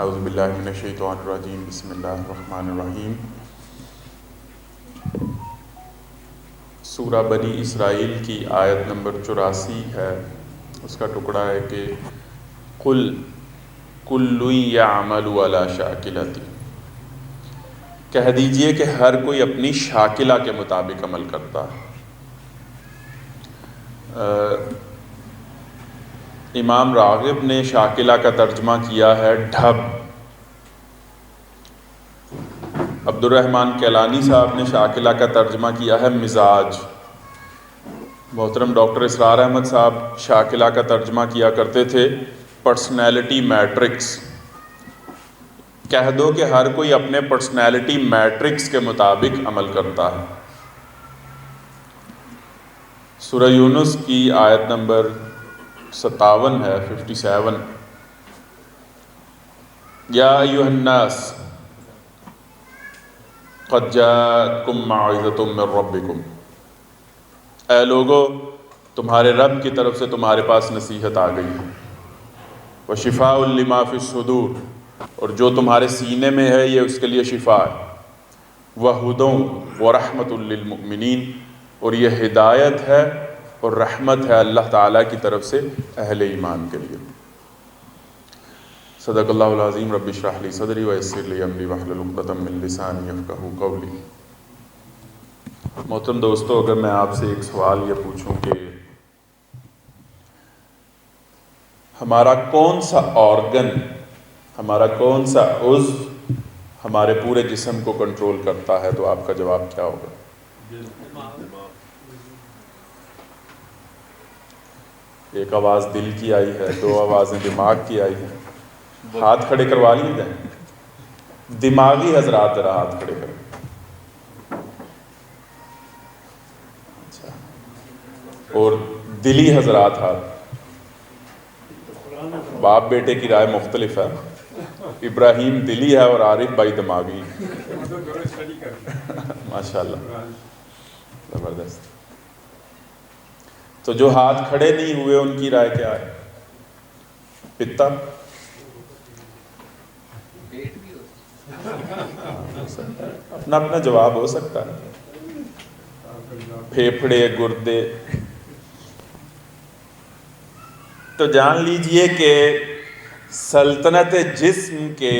اعوذ باللہ من الشیطان الرجیم، بسم اللہ الرحمن الرحیم۔ سورہ بنی اسرائیل کی آیت نمبر 84 ہے، اس کا ٹکڑا ہے کہ قل کل یعمل علی شاکلتہ، کہہ دیجئے کہ ہر کوئی اپنی شاکلہ کے مطابق عمل کرتا ہے۔ امام راغب نے شاکلہ کا ترجمہ کیا ہے ڈھب، عبد الرحمن کیلانی صاحب نے شاکلہ کا ترجمہ کیا ہے مزاج، محترم ڈاکٹر اسرار احمد صاحب شاکلہ کا ترجمہ کیا کرتے تھے پرسنالٹی میٹرکس۔ کہہ دو کہ ہر کوئی اپنے پرسنالٹی میٹرکس کے مطابق عمل کرتا ہے۔ سورہ یونس کی آیت نمبر 57 ہے، 57۔ یا ایھا الناس قد جاءتکم موعظۃ من ربکم، اے لوگو تمہارے رب کی طرف سے تمہارے پاس نصیحت آ گئی ہے۔ وشفاء لما فی الصدور، اور جو تمہارے سینے میں ہے یہ اس کے لیے شفا ہے۔ وہدی ورحمۃ للمؤمنین، اور یہ ہدایت ہے اور رحمت ہے اللہ تعالیٰ کی طرف سے اہل ایمان کے لیے۔ صدق اللہ العظیم۔ رب اشرح لی صدری ویسر لی امری واحلل عقدۃ من لسانی یفقہوا قولی۔ محترم دوستو، اگر میں آپ سے ایک سوال یہ پوچھوں کہ ہمارا کون سا آرگن، ہمارا کون سا عضو ہمارے پورے جسم کو کنٹرول کرتا ہے، تو آپ کا جواب کیا ہوگا؟ ایک آواز دل کی آئی ہے، دو آوازیں دماغ کی آئی ہیں۔ ہاتھ کھڑے کروا لیے جائیں، دماغی حضرات ذرا ہاتھ کھڑے کریں، اور دلی حضرات ہاتھ۔ باپ بیٹے کی رائے مختلف ہے، ابراہیم دلی ہے اور عارف بھائی دماغی۔ ماشاءاللہ، زبردست۔ تو جو ہاتھ کھڑے نہیں ہوئے ان کی رائے کیا ہے؟ پتا، اپنا اپنا جواب ہو سکتا ہے۔ پھیپھڑے، گردے۔ تو جان لیجئے کہ سلطنت جسم کے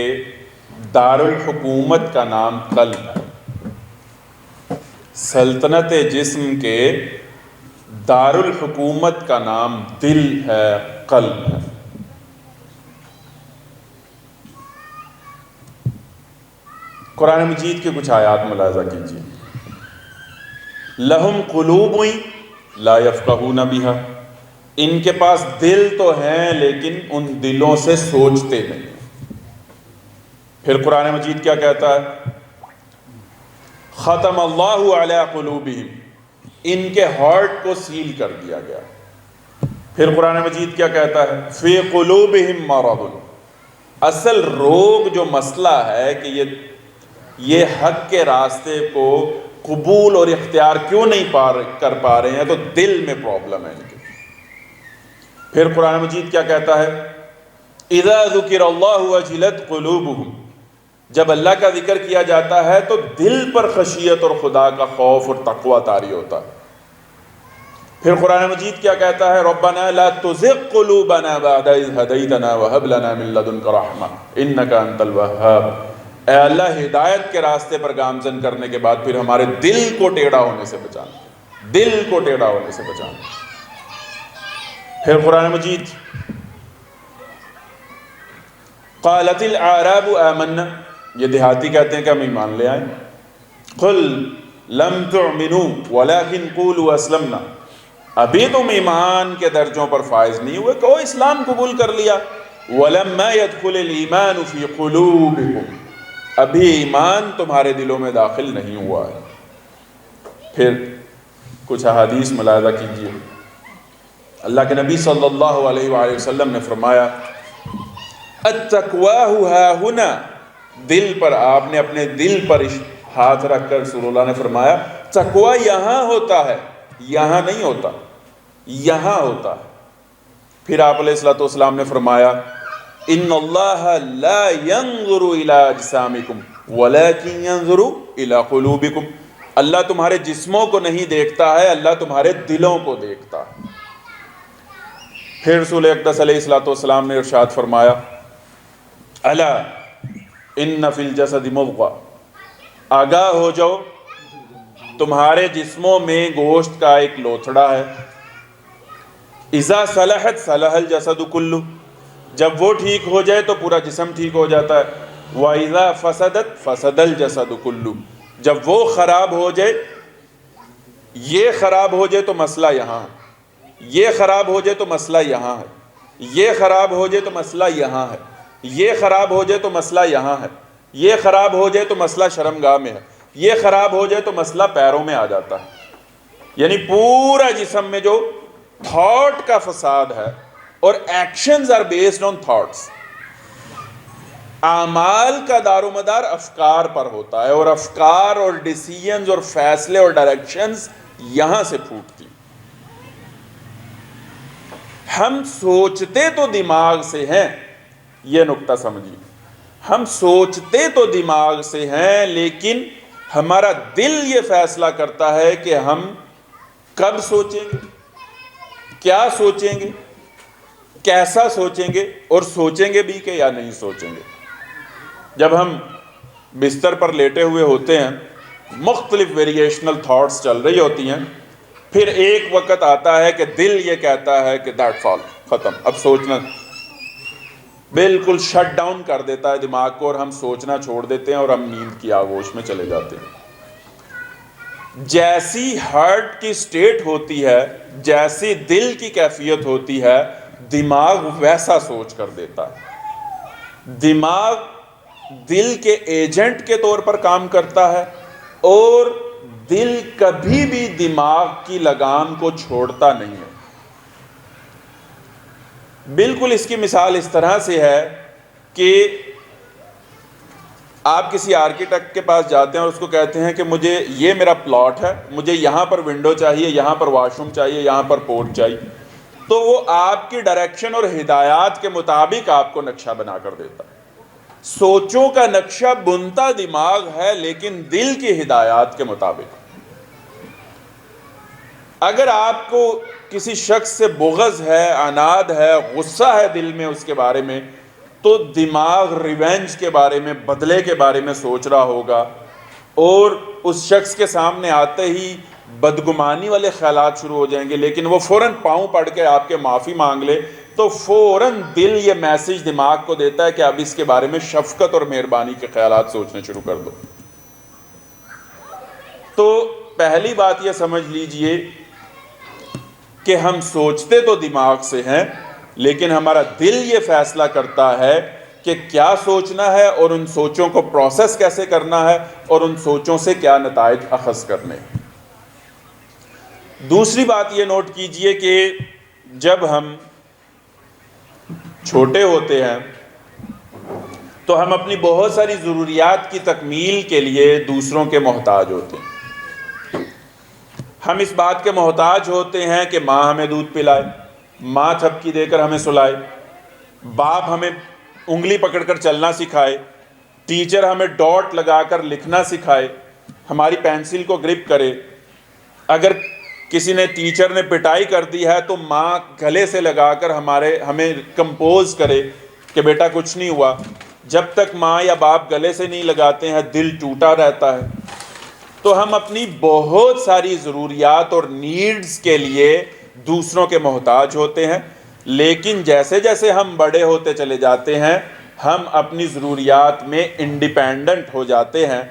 دارالحکومت کا نام قلب ہے۔ سلطنت جسم کے دارالحکومت کا نام دل ہے، قلب ہے۔ قرآن مجید کے کچھ آیات ملاحظہ کیجیے۔ لہم قلوب لا یفقہون بہا، ان کے پاس دل تو ہیں لیکن ان دلوں سے سوچتے نہیں۔ پھر قرآن مجید کیا کہتا ہے؟ ختم اللہ علی قلوبہم، ان کے ہارٹ کو سیل کر دیا گیا۔ پھر قرآن مجید کیا کہتا ہے؟ فی قلوبہم مرض، اصل روگ جو مسئلہ ہے کہ یہ حق کے راستے کو قبول اور اختیار کیوں نہیں کر پا رہے ہیں، تو دل میں پرابلم ہے ان کے۔ پھر قرآن مجید کیا کہتا ہے؟ اذا ذکر اللہ وجلت قلوبہم، جب اللہ کا ذکر کیا جاتا ہے تو دل پر خشیت اور خدا کا خوف اور تقوی طاری ہوتا ہے۔ پھر قرآن مجید کیا کہتا ہے؟ ربنا لا تزغ قلوبنا بعد اذ ہدیتنا وہب لنا من لدنک رحمہ انک انت الوہاب، اے اللہ ہدایت کے راستے پر گامزن کرنے کے بعد پھر ہمارے دل کو ٹیڑھا ہونے سے بچانا، دل کو ٹیڑھا ہونے سے بچانا۔ پھر قرآن مجید قالت الاعراب آمنا، یہ دیہاتی کہتے ہیں کہ ہم ایمان لے آئیں۔ قل لم تؤمنوا ولكن قولوا اسلمنا، ابھی تم ایمان کے درجوں پر فائز نہیں ہوئے، کہو اسلام قبول کر لیا۔ ولما يدخل الايمان في قلوبكم، ابھی ایمان تمہارے دلوں میں داخل نہیں ہوا ہے۔ پھر کچھ احادیث ملاحظہ کیجیے۔ اللہ کے نبی صلی اللہ علیہ وآلہ وسلم نے فرمایا التقویٰ ہاہنا، دل پر، آپ نے اپنے دل پر ہاتھ رکھ کر رسول اللہ نے فرمایا تقویٰ یہاں ہوتا ہے، یہاں نہیں ہوتا، یہاں ہوتا ہے۔ پھر آپ علیہ الصلوۃ والسلام نے فرمایا ان اللہ لا ينظر الى اجسامکم ولکن ينظر الى قلوبکم، اللہ تمہارے جسموں کو نہیں دیکھتا ہے، اللہ تمہارے دلوں کو دیکھتا ہے۔ پھر رسول اقدس علیہ الصلوۃ والسلام نے ارشاد فرمایا الا ان فی الجسد مضغہ، آگاہ ہو جاؤ تمہارے جسموں میں گوشت کا ایک لوتھڑا ہے، اذا صلحت صلح الجسد کلہ، جب وہ ٹھیک ہو جائے تو پورا جسم ٹھیک ہو جاتا ہے، وَإِذَا فَسَدَتْ فَسَدَ الْجَسَدُ كُلُّهُ، جب وہ خراب ہو جائے، یہ خراب ہو جائے تو مسئلہ یہاں ہے، یہ خراب ہو جائے تو مسئلہ یہاں ہے، یہ خراب ہو جائے تو مسئلہ یہاں ہے، یہ خراب ہو جائے تو مسئلہ یہاں ہے، یہ خراب ہو جائے تو مسئلہ شرمگاہ میں ہے، یہ خراب ہو جائے تو مسئلہ پیروں میں آ جاتا ہے۔ یعنی پورا جسم میں جو تھاٹ کا فساد ہے، اور actions are based on thoughts, اعمال کا دار و مدار افکار پر ہوتا ہے، اور افکار اور ڈیسیژنز اور فیصلے اور ڈائریکشنز یہاں سے پھوٹتی۔ ہم سوچتے تو دماغ سے ہیں، یہ نکتہ سمجھیے، ہم سوچتے تو دماغ سے ہیں، لیکن ہمارا دل یہ فیصلہ کرتا ہے کہ ہم کب سوچیں گے، کیا سوچیں گے، کیسا سوچیں گے، اور سوچیں گے بھی کہ یا نہیں سوچیں گے۔ جب ہم بستر پر لیٹے ہوئے ہوتے ہیں، مختلف ویریشنل تھاٹس چل رہی ہوتی ہیں، پھر ایک وقت آتا ہے کہ دل یہ کہتا ہے کہ دیٹ فال، ختم، اب سوچنا، بالکل شٹ ڈاؤن کر دیتا ہے دماغ کو، اور ہم سوچنا چھوڑ دیتے ہیں اور ہم نیند کی آغوش میں چلے جاتے ہیں۔ جیسی ہارٹ کی سٹیٹ ہوتی ہے، جیسی دل کی کیفیت ہوتی ہے، دماغ ویسا سوچ کر دیتا ہے۔ دماغ دل کے ایجنٹ کے طور پر کام کرتا ہے، اور دل کبھی بھی دماغ کی لگام کو چھوڑتا نہیں ہے۔ بالکل اس کی مثال اس طرح سے ہے کہ آپ کسی آرکیٹیکٹ کے پاس جاتے ہیں اور اس کو کہتے ہیں کہ مجھے یہ میرا پلاٹ ہے، مجھے یہاں پر ونڈو چاہیے، یہاں پر واش روم چاہیے، یہاں پر پورچ چاہیے، تو وہ آپ کی ڈائریکشن اور ہدایات کے مطابق آپ کو نقشہ بنا کر دیتا ہے۔ سوچوں کا نقشہ بنتا دماغ ہے، لیکن دل کی ہدایات کے مطابق۔ اگر آپ کو کسی شخص سے بغض ہے، عناد ہے، غصہ ہے دل میں اس کے بارے میں، تو دماغ ریونج کے بارے میں، بدلے کے بارے میں سوچ رہا ہوگا، اور اس شخص کے سامنے آتے ہی بدگمانی والے خیالات شروع ہو جائیں گے، لیکن وہ فوراً پاؤں پڑ کے آپ کے معافی مانگ لے تو فوراً دل یہ میسج دماغ کو دیتا ہے کہ اب اس کے بارے میں شفقت اور مہربانی کے خیالات سوچنے شروع کر دو۔ تو پہلی بات یہ سمجھ لیجئے کہ ہم سوچتے تو دماغ سے ہیں، لیکن ہمارا دل یہ فیصلہ کرتا ہے کہ کیا سوچنا ہے، اور ان سوچوں کو پروسیس کیسے کرنا ہے، اور ان سوچوں سے کیا نتائج اخذ کرنے ہیں۔ دوسری بات یہ نوٹ کیجئے کہ جب ہم چھوٹے ہوتے ہیں تو ہم اپنی بہت ساری ضروریات کی تکمیل کے لیے دوسروں کے محتاج ہوتے ہیں۔ ہم اس بات کے محتاج ہوتے ہیں کہ ماں ہمیں دودھ پلائے، ماں تھپکی دے کر ہمیں سلائے، باپ ہمیں انگلی پکڑ کر چلنا سکھائے، ٹیچر ہمیں ڈاٹ لگا کر لکھنا سکھائے، ہماری پینسل کو گرپ کرے۔ اگر کسی نے ٹیچر نے پٹائی کر دی ہے تو ماں گلے سے لگا کر ہمیں کمپوز کرے کہ بیٹا کچھ نہیں ہوا۔ جب تک ماں یا باپ گلے سے نہیں لگاتے ہیں دل ٹوٹا رہتا ہے۔ تو ہم اپنی بہت ساری ضروریات اور نیڈز کے لیے دوسروں کے محتاج ہوتے ہیں، لیکن جیسے جیسے ہم بڑے ہوتے چلے جاتے ہیں ہم اپنی ضروریات میں انڈیپینڈنٹ ہو جاتے ہیں۔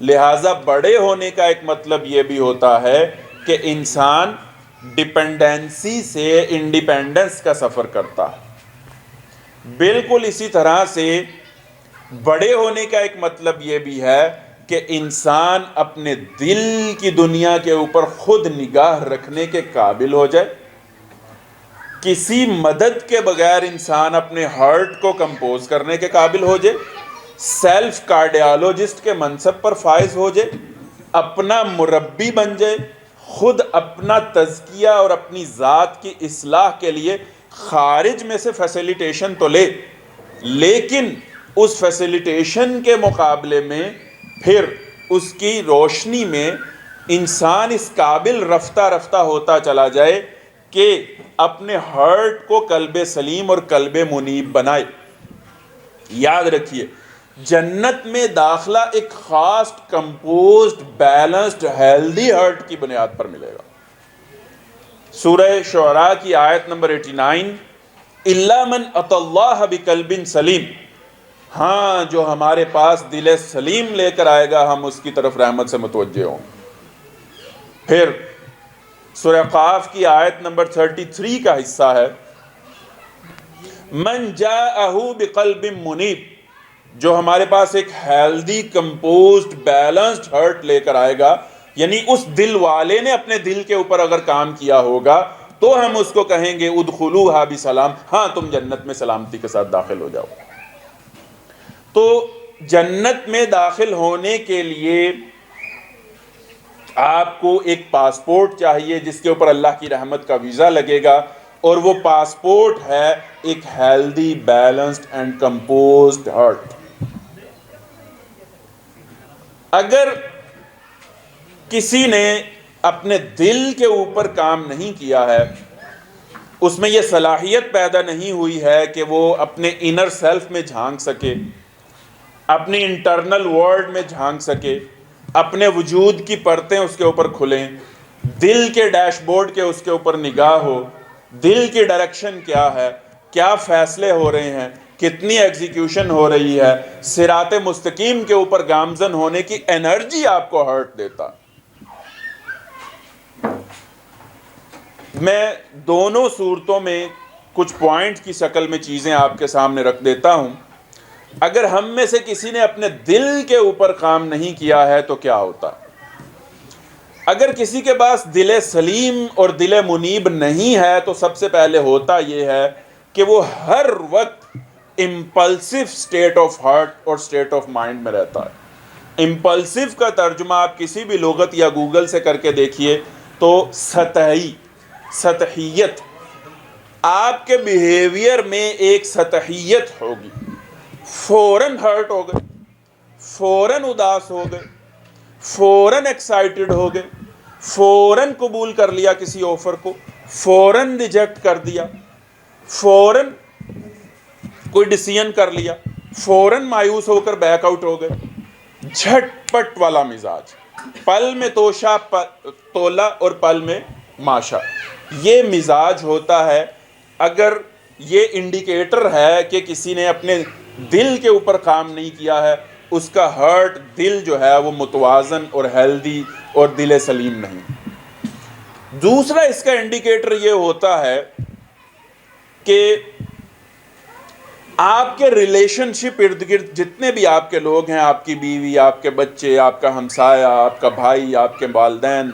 لہٰذا بڑے ہونے کا ایک مطلب یہ بھی ہوتا ہے کہ انسان ڈیپینڈنسی سے انڈیپینڈنس کا سفر کرتا ہے۔ بالکل اسی طرح سے بڑے ہونے کا ایک مطلب یہ بھی ہے کہ انسان اپنے دل کی دنیا کے اوپر خود نگاہ رکھنے کے قابل ہو جائے، کسی مدد کے بغیر انسان اپنے ہارٹ کو کمپوز کرنے کے قابل ہو جائے، سیلف کارڈیالوجسٹ کے منصب پر فائز ہو جائے، اپنا مربی بن جائے، خود اپنا تزکیہ اور اپنی ذات کی اصلاح کے لیے خارج میں سے فیسیلیٹیشن تو لے، لیکن اس فیسیلیٹیشن کے مقابلے میں پھر اس کی روشنی میں انسان اس قابل رفتہ رفتہ ہوتا چلا جائے کہ اپنے ہارٹ کو قلب سلیم اور قلب منیب بنائے۔ یاد رکھیے، جنت میں داخلہ ایک خاص کمپوزڈ بیلنسڈ ہیلدی ہارٹ کی بنیاد پر ملے گا۔ سورہ شعراء کی آیت نمبر 89، اِلَّا مَنْ أَتَى اللَّهَ بِقَلْبٍ سَلِيمٍ، ہاں جو ہمارے پاس دل سلیم لے کر آئے گا ہم اس کی طرف رحمت سے متوجہ ہوں۔ پھر سورہ قاف کی آیت نمبر 33 کا حصہ ہے، من جاءہ بقلب منیب، جو ہمارے پاس ایک ہیلدی کمپوزڈ بیلنسڈ ہارٹ لے کر آئے گا، یعنی اس دل والے نے اپنے دل کے اوپر اگر کام کیا ہوگا تو ہم اس کو کہیں گے ادخلوہا بسلام، ہاں تم جنت میں سلامتی کے ساتھ داخل ہو جاؤ۔ تو جنت میں داخل ہونے کے لیے آپ کو ایک پاسپورٹ چاہیے جس کے اوپر اللہ کی رحمت کا ویزا لگے گا، اور وہ پاسپورٹ ہے ایک healthy balanced and composed heart. اگر کسی نے اپنے دل کے اوپر کام نہیں کیا ہے، اس میں یہ صلاحیت پیدا نہیں ہوئی ہے کہ وہ اپنے انر سیلف میں جھانک سکے، اپنی انٹرنل ورلڈ میں جھانک سکے، اپنے وجود کی پرتیں اس کے اوپر کھلیں، دل کے ڈیش بورڈ کے اس کے اوپر نگاہ ہو، دل کی ڈائریکشن کیا ہے، کیا فیصلے ہو رہے ہیں، کتنی ایگزیکیوشن ہو رہی ہے، صراط مستقیم کے اوپر گامزن ہونے کی انرجی آپ کو ہارٹ دیتا۔ میں دونوں صورتوں میں کچھ پوائنٹ کی شکل میں چیزیں آپ کے سامنے رکھ دیتا ہوں۔ اگر ہم میں سے کسی نے اپنے دل کے اوپر کام نہیں کیا ہے تو کیا ہوتا؟ اگر کسی کے پاس دل سلیم اور دل منیب نہیں ہے تو سب سے پہلے ہوتا یہ ہے کہ وہ ہر وقت امپلسو سٹیٹ آف ہارٹ اور سٹیٹ آف مائنڈ میں رہتا ہے۔ امپلسو کا ترجمہ آپ کسی بھی لغت یا گوگل سے کر کے دیکھیے تو سطحی، سطحیت، آپ کے بیہیویئر میں ایک سطحیت ہوگی، فوراً ہرٹ ہو گئے، فوراً اداس ہو گئے، فوراً ایکسائٹڈ ہو گئے، فوراً قبول کر لیا کسی آفر کو، فوراً ریجیکٹ کر دیا، فوراً کوئی ڈیسیژن کر لیا، فوراً مایوس ہو کر بیک آؤٹ ہو گئے۔ جھٹ پٹ والا مزاج، پل میں توشا تولا اور پل میں ماشا، یہ مزاج ہوتا ہے۔ اگر یہ انڈیکیٹر ہے کہ کسی نے اپنے دل کے اوپر کام نہیں کیا ہے، اس کا ہارٹ، دل جو ہے وہ متوازن اور ہیلدی اور دل سلیم نہیں۔ دوسرا اس کا انڈیکیٹر یہ ہوتا ہے کہ آپ کے ریلیشن شپ ارد گرد جتنے بھی آپ کے لوگ ہیں، آپ کی بیوی، آپ کے بچے، آپ کا ہمسایہ، آپ کا بھائی، آپ کے والدین،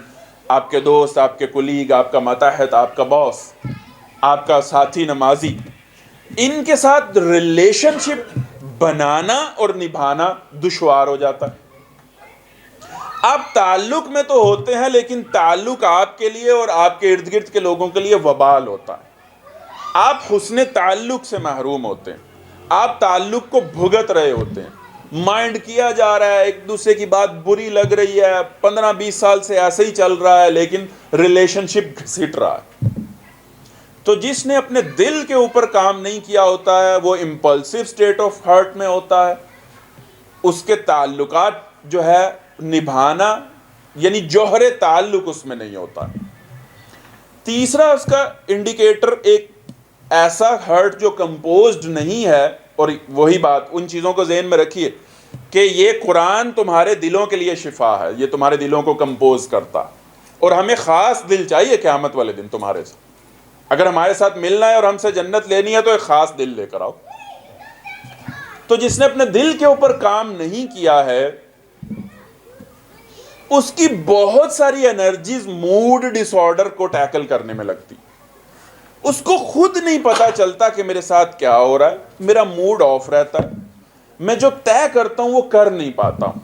آپ کے دوست، آپ کے کولیگ، آپ کا ماتحت، آپ کا باس، آپ کا ساتھی نمازی، ان کے ساتھ ریلیشن شپ بنانا اور نبھانا دشوار ہو جاتا ہے۔ آپ تعلق میں تو ہوتے ہیں لیکن تعلق آپ کے لیے اور آپ کے ارد گرد کے لوگوں کے لیے وبال ہوتا ہے۔ آپ حسن تعلق سے محروم ہوتے ہیں، آپ تعلق کو بھگت رہے ہوتے ہیں، مائنڈ کیا جا رہا ہے، ایک دوسرے کی بات بری لگ رہی ہے، 15-20 سال سے ایسے ہی چل رہا ہے لیکن ریلیشن شپ گھسٹ رہا ہے۔ تو جس نے اپنے دل کے اوپر کام نہیں کیا ہوتا ہے وہ امپلسو سٹیٹ آف ہارٹ میں ہوتا ہے، اس کے تعلقات جو ہے نبھانا یعنی جوہر تعلق اس میں نہیں ہوتا۔ تیسرا اس کا انڈیکیٹر ایک ایسا ہارٹ جو کمپوزڈ نہیں ہے، اور وہی بات ان چیزوں کو ذہن میں رکھیے کہ یہ قرآن تمہارے دلوں کے لیے شفا ہے، یہ تمہارے دلوں کو کمپوز کرتا، اور ہمیں خاص دل چاہیے قیامت والے دن تمہارے سے۔ اگر ہمارے ساتھ ملنا ہے اور ہم سے جنت لینی ہے تو ایک خاص دل لے کر آؤ۔ تو جس نے اپنے دل کے اوپر کام نہیں کیا ہے اس کی بہت ساری انرجیز موڈ ڈس آرڈر کو ٹیکل کرنے میں لگتی، اس کو خود نہیں پتا چلتا کہ میرے ساتھ کیا ہو رہا ہے، میرا موڈ آف رہتا ہے، میں جو طے کرتا ہوں وہ کر نہیں پاتا ہوں۔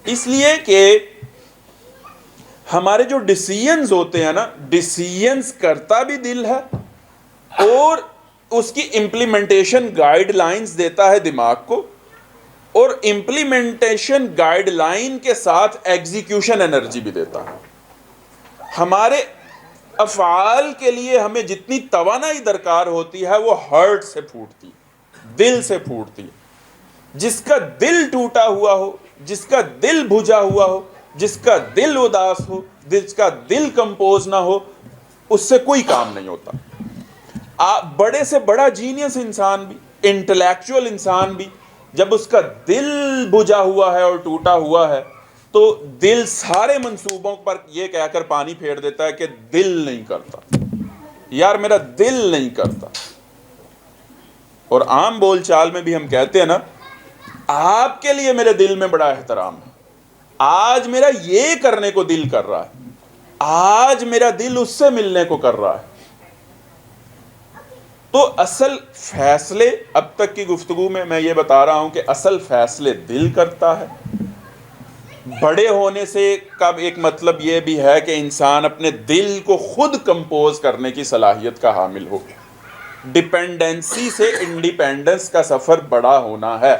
اس لیے کہ ہمارے جو ڈیسیژنز ہوتے ہیں نا، ڈیسیژنز کرتا بھی دل ہے اور اس کی امپلیمنٹیشن گائیڈ لائنز دیتا ہے دماغ کو، اور امپلیمنٹیشن گائیڈ لائن کے ساتھ ایگزیکیوشن انرجی بھی دیتا ہے. ہمارے افعال کے لیے ہمیں جتنی توانائی درکار ہوتی ہے وہ ہارٹ سے پھوٹتی، دل سے پھوٹتی. جس کا دل ٹوٹا ہوا ہو، جس کا دل بھجا ہوا ہو، جس کا دل اداس ہو، جس کا دل کمپوز نہ ہو، اس سے کوئی کام نہیں ہوتا. بڑے سے بڑا جینیس انسان بھی، انٹلیکچوئل انسان بھی، جب اس کا دل بجھا ہوا ہے اور ٹوٹا ہوا ہے تو دل سارے منصوبوں پر یہ کہہ کر پانی پھیر دیتا ہے کہ دل نہیں کرتا، یار میرا دل نہیں کرتا. اور عام بول چال میں بھی ہم کہتے ہیں نا، آپ کے لیے میرے دل میں بڑا احترام ہے، آج میرا یہ کرنے کو دل کر رہا ہے، آج میرا دل اس سے ملنے کو کر رہا ہے. تو اصل فیصلے، اب تک کی گفتگو میں یہ بتا رہا ہوں کہ اصل فیصلے دل کرتا ہے. بڑے ہونے سے کا ایک مطلب یہ بھی ہے کہ انسان اپنے دل کو خود کمپوز کرنے کی صلاحیت کا حامل ہو. ڈیپینڈنسی سے انڈیپینڈنس کا سفر بڑا ہونا ہے.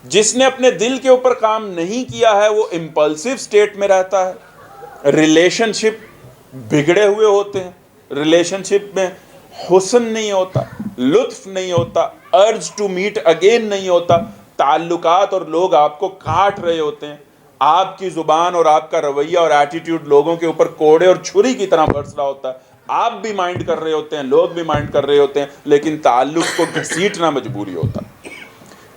جس نے اپنے دل کے اوپر کام نہیں کیا ہے وہ امپلسیو سٹیٹ میں رہتا ہے. ریلیشن شپ بگڑے ہوئے ہوتے ہیں، ریلیشن شپ میں حسن نہیں ہوتا، لطف نہیں ہوتا، ارج ٹو میٹ اگین نہیں ہوتا، تعلقات اور لوگ آپ کو کاٹ رہے ہوتے ہیں، آپ کی زبان اور آپ کا رویہ اور ایٹیٹیوڈ لوگوں کے اوپر کوڑے اور چھری کی طرح برس رہا ہوتا ہے. آپ بھی مائنڈ کر رہے ہوتے ہیں، لوگ بھی مائنڈ کر رہے ہوتے ہیں، لیکن تعلق کو گھسیٹنا مجبوری ہوتا.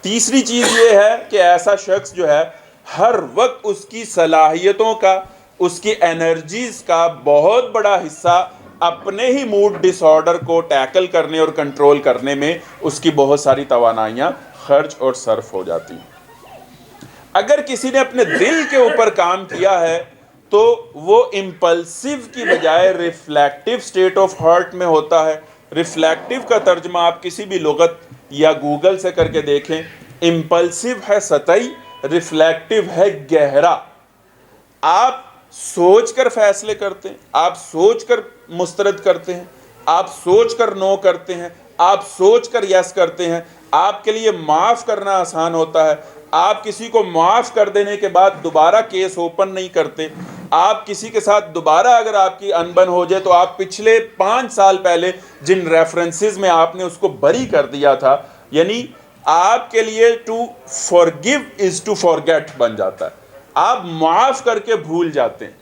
تیسری چیز یہ ہے کہ ایسا شخص جو ہے ہر وقت اس کی صلاحیتوں کا، اس کی انرجیز کا بہت بڑا حصہ اپنے ہی موڈ ڈس آرڈر کو ٹیکل کرنے اور کنٹرول کرنے میں اس کی بہت ساری توانائیاں خرچ اور صرف ہو جاتی ہیں. اگر کسی نے اپنے دل کے اوپر کام کیا ہے تو وہ امپلسیو کی بجائے ریفلیکٹیو سٹیٹ آف ہارٹ میں ہوتا ہے. ریفلیکٹیو کا ترجمہ آپ کسی بھی لغت یا گوگل سے کر کے دیکھیں. امپلسیو ہے سطحی، ریفلیکٹیو ہے گہرا. آپ سوچ کر فیصلے کرتے ہیں، آپ سوچ کر مسترد کرتے ہیں، آپ سوچ کر نو کرتے ہیں، آپ سوچ کر یس کرتے ہیں. آپ کے لیے معاف کرنا آسان ہوتا ہے. آپ کسی کو معاف کر دینے کے بعد دوبارہ کیس اوپن نہیں کرتے. آپ کسی کے ساتھ دوبارہ اگر آپ کی انبن ہو جائے تو آپ پچھلے 5 سال پہلے جن ریفرنسز میں آپ نے اس کو بری کر دیا تھا، یعنی آپ کے لیے to forgive is to forget بن جاتا ہے. آپ معاف کر کے بھول جاتے ہیں،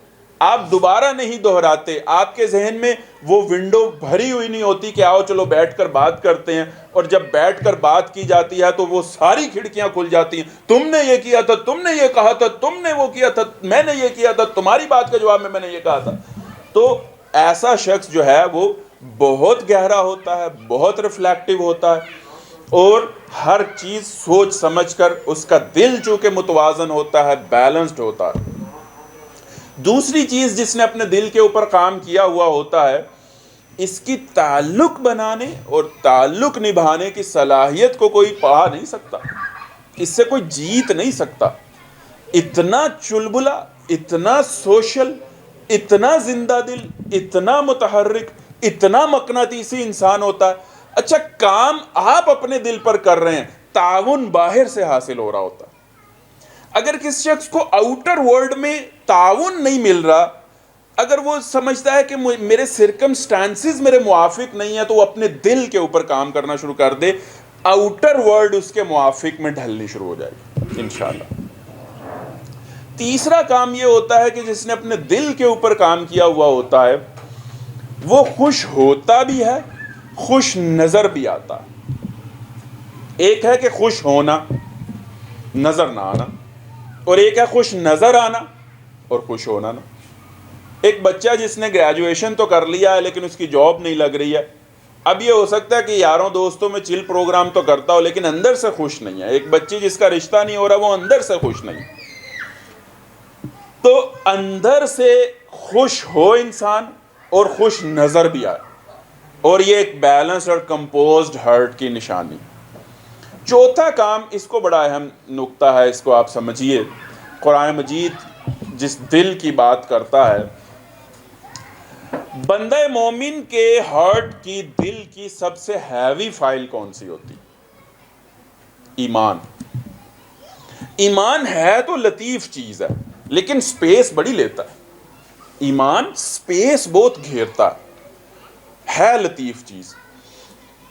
آپ دوبارہ نہیں دہراتے. آپ کے ذہن میں وہ ونڈو بھری ہوئی نہیں ہوتی کہ آؤ چلو بیٹھ کر بات کرتے ہیں، اور جب بیٹھ کر بات کی جاتی ہے تو وہ ساری کھڑکیاں کھل جاتی ہیں. تم نے یہ کیا تھا، تم نے یہ کہا تھا، تم نے وہ کیا تھا، میں نے یہ کیا تھا، تمہاری بات کے جواب میں نے یہ کہا تھا. تو ایسا شخص جو ہے وہ بہت گہرا ہوتا ہے، بہت ریفلیکٹیو ہوتا ہے، اور ہر چیز سوچ سمجھ کر، اس کا دل چونکہ متوازن ہوتا ہے، بیلنسڈ ہوتا ہے. دوسری چیز جس نے اپنے دل کے اوپر کام کیا ہوا ہوتا ہے، اس کی تعلق بنانے اور تعلق نبھانے کی صلاحیت کو کوئی پا نہیں سکتا، اس سے کوئی جیت نہیں سکتا. اتنا چلبلا، اتنا سوشل، اتنا زندہ دل، اتنا متحرک، اتنا مقناطیسی انسان ہوتا ہے. اچھا، کام آپ اپنے دل پر کر رہے ہیں، تعاون باہر سے حاصل ہو رہا ہوتا ہے. اگر کسی شخص کو آؤٹر ورلڈ میں تعاون نہیں مل رہا، اگر وہ سمجھتا ہے کہ میرے سرکمسٹانسز میرے موافق نہیں ہیں، تو وہ اپنے دل کے اوپر کام کرنا شروع کر دے، آؤٹر ورلڈ اس کے موافق میں ڈھلنی شروع ہو جائے گی انشاءاللہ. تیسرا کام یہ ہوتا ہے کہ جس نے اپنے دل کے اوپر کام کیا ہوا ہوتا ہے وہ خوش ہوتا بھی ہے، خوش نظر بھی آتا ہے. ایک ہے کہ خوش ہونا، نظر نہ آنا، اور ایک ہے خوش نظر آنا اور خوش ہونا نہ. ایک بچہ جس نے گریجویشن تو کر لیا ہے لیکن اس کی جاب نہیں لگ رہی ہے، اب یہ ہو سکتا ہے کہ یاروں دوستوں میں چل پروگرام تو کرتا ہو لیکن اندر سے خوش نہیں ہے. ایک بچی جس کا رشتہ نہیں ہو رہا، وہ اندر سے خوش نہیں. تو اندر سے خوش ہو انسان اور خوش نظر بھی آئے، اور یہ ایک بیلنس اور کمپوزڈ ہارٹ کی نشانی. چوتھا کام، اس کو بڑا اہم نقطہ ہے، اس کو آپ سمجھیے. قرآن مجید جس دل کی بات کرتا ہے، بندہ مومن کے ہارٹ کی، دل کی سب سے ہیوی فائل کون سی ہوتی؟ ایمان۔ ایمان ہے تو لطیف چیز ہے لیکن سپیس بڑی لیتا ہے۔ ایمان سپیس بہت گھیرتا ہے لطیف چیز۔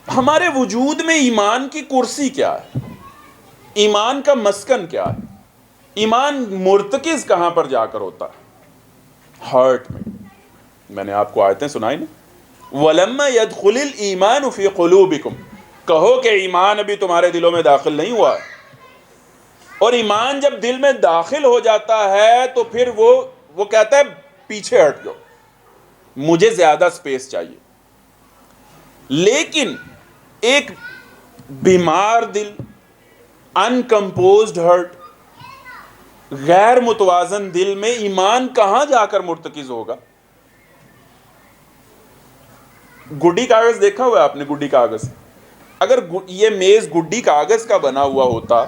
ہمارے وجود میں ایمان کی کرسی کیا ہے؟ ایمان کا مسکن کیا ہے؟ ایمان مرتکز کہاں پر جا کر ہوتا ہے؟ ہارٹ میں۔ میں نے آپ کو آیتیں سنائی نا، وَلَمَّا يَدْخُلِ الْإِيمَانُ فِي قُلُوبِكُمْ، کہو کہ ایمان ابھی تمہارے دلوں میں داخل نہیں ہوا ہے۔ اور ایمان جب دل میں داخل ہو جاتا ہے تو پھر وہ کہتا ہے پیچھے ہٹ جاؤ، مجھے زیادہ سپیس چاہیے۔ لیکن ایک بیمار دل، انکمپوزڈ ہارٹ، غیر متوازن دل میں ایمان کہاں جا کر مرتکز ہوگا؟ گڈی کاغذ دیکھا ہوا ہے آپ نے؟ گڈی کاغذ، اگر یہ میز گڈی کاغذ کا بنا ہوا ہوتا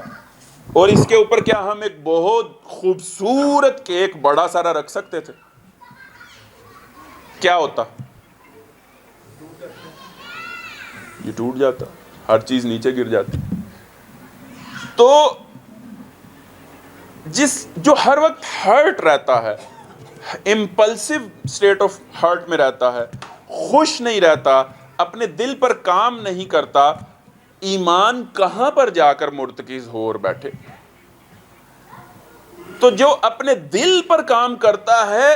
اور اس کے اوپر کیا ہم ایک بہت خوبصورت کیک بڑا سارا رکھ سکتے تھے؟ کیا ہوتا؟ یہ ٹوٹ جاتا، ہر چیز نیچے گر جاتی۔ تو جو ہر وقت ہرٹ رہتا ہے، امپلسو سٹیٹ آف ہارٹ میں رہتا ہے، خوش نہیں رہتا، اپنے دل پر کام نہیں کرتا، ایمان کہاں پر جا کر مرتکز ہو اور بیٹھے؟ تو جو اپنے دل پر کام کرتا ہے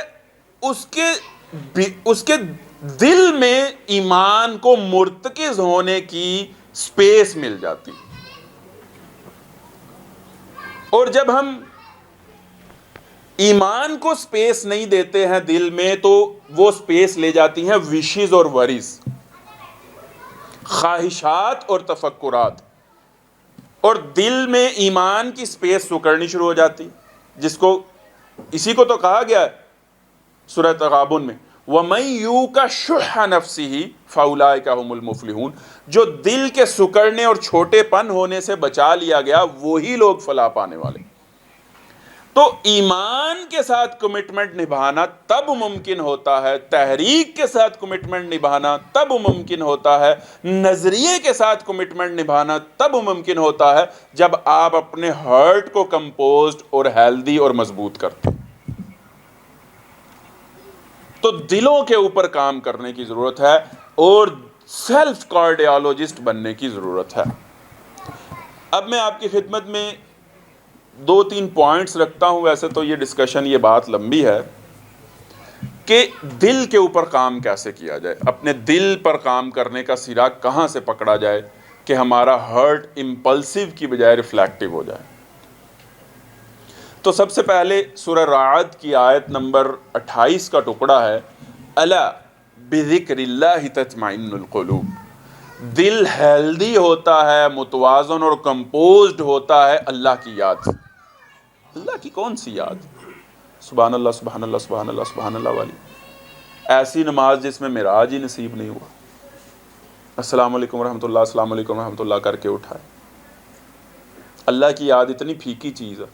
اس کے دل میں ایمان کو مرتکز ہونے کی سپیس مل جاتی۔ اور جب ہم ایمان کو سپیس نہیں دیتے ہیں دل میں تو وہ سپیس لے جاتی ہیں وشز اور وریز، خواہشات اور تفکرات، اور دل میں ایمان کی سپیس سکڑنی شروع ہو جاتی، اسی کو تو کہا گیا ہے سورہ تغابن میں، وَمَن يُوقَ شُحَّ نَفْسِهِ فَأُولَٰئِكَ هُمُ الْمُفْلِحُونَ، جو دل کے سکڑنے اور چھوٹے پن ہونے سے بچا لیا گیا وہی لوگ فلاح پانے والے۔ تو ایمان کے ساتھ کمٹمنٹ نبھانا تب ممکن ہوتا ہے، تحریک کے ساتھ کمٹمنٹ نبھانا تب ممکن ہوتا ہے، نظریے کے ساتھ کمٹمنٹ نبھانا تب ممکن ہوتا ہے جب آپ اپنے ہارٹ کو کمپوزڈ اور ہیلدی اور مضبوط کرتے ہیں۔ تو دلوں کے اوپر کام کرنے کی ضرورت ہے اور سیلف کارڈیالوجسٹ بننے کی ضرورت ہے۔ اب میں آپ کی خدمت میں 2-3 پوائنٹس رکھتا ہوں، ویسے تو یہ ڈسکشن، یہ بات لمبی ہے کہ دل کے اوپر کام کیسے کیا جائے، اپنے دل پر کام کرنے کا سرا کہاں سے پکڑا جائے کہ ہمارا ہارٹ امپلسو کی بجائے ریفلیکٹیو ہو جائے۔ تو سب سے پہلے سورہ رعد کی آیت نمبر 28 کا ٹکڑا ہے، الا بذکر اللہ تطمئن القلوب، دل ہیلدی ہوتا ہے، متوازن اور کمپوزڈ ہوتا ہے اللہ کی یاد سے۔ اللہ کی کون سی یاد؟ سبحان اللہ سبحان اللہ سبحان اللہ سبحان اللہ والی، ایسی نماز جس میں معراج ہی نصیب نہیں ہوا، السلام علیکم ورحمۃ اللہ السلام علیکم ورحمۃ اللہ کر کے اٹھائے۔ اللہ کی یاد اتنی پھیکی چیز ہے،